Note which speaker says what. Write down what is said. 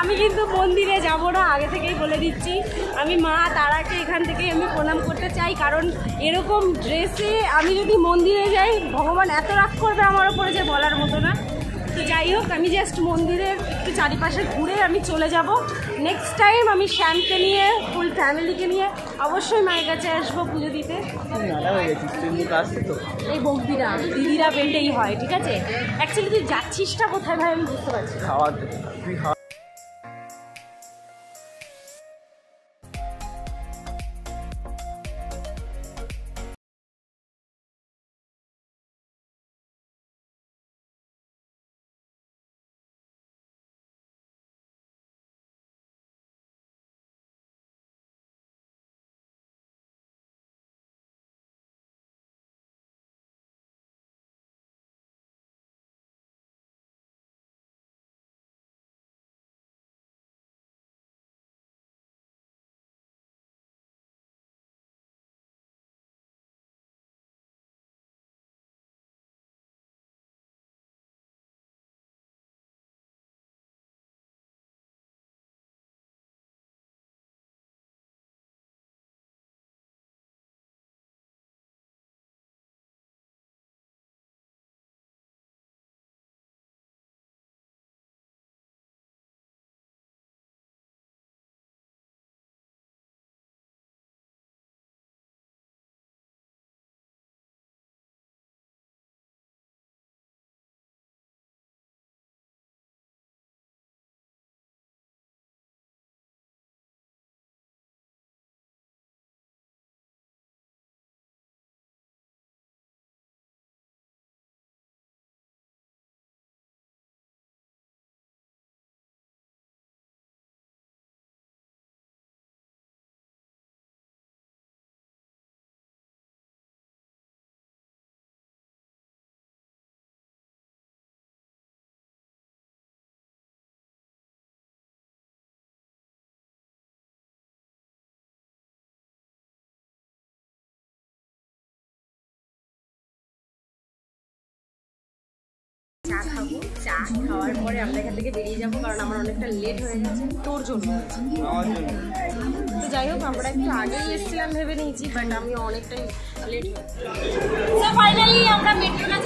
Speaker 1: আমি কিন্তু মন্দিরে যাব না, আগে থেকেই বলে দিচ্ছি। আমি মা তারাকে এখান থেকে আমি প্রণাম করতে চাই, কারণ এরকম ড্রেসে আমি যদি মন্দিরে যাই ভগবান এত রাগ করবে আমার ওপরে যে বলার মতো না। তো যাই হোক, আমি জাস্ট মন্দিরের একটু চারিপাশে ঘুরে আমি চলে যাব। নেক্সট টাইম আমি শ্যামকে নিয়ে ফুল ফ্যামিলিকে নিয়ে অবশ্যই মায়ের কাছে আসবো পুজো দিতে। এই বকদিরা দিদিরা বেল্টেই হয়, ঠিক আছে? অ্যাকচুয়ালি তুই যাচ্ছিসটা কোথায় ভাই আমি বুঝতে পারছি। চা খাবো, চা খাওয়ার পরে আমরা এখান থেকে বেরিয়ে যাবো, কারণ আমার অনেকটা লেট হয়ে গেছে তোর জন্য। তো যাই হোক, আমরা একটু আগেই এসেছিলাম ভেবে নিয়েছি, বাট আমি অনেকটাই লেট হয়ে। ফাইনালি আমরা মেট্রোটা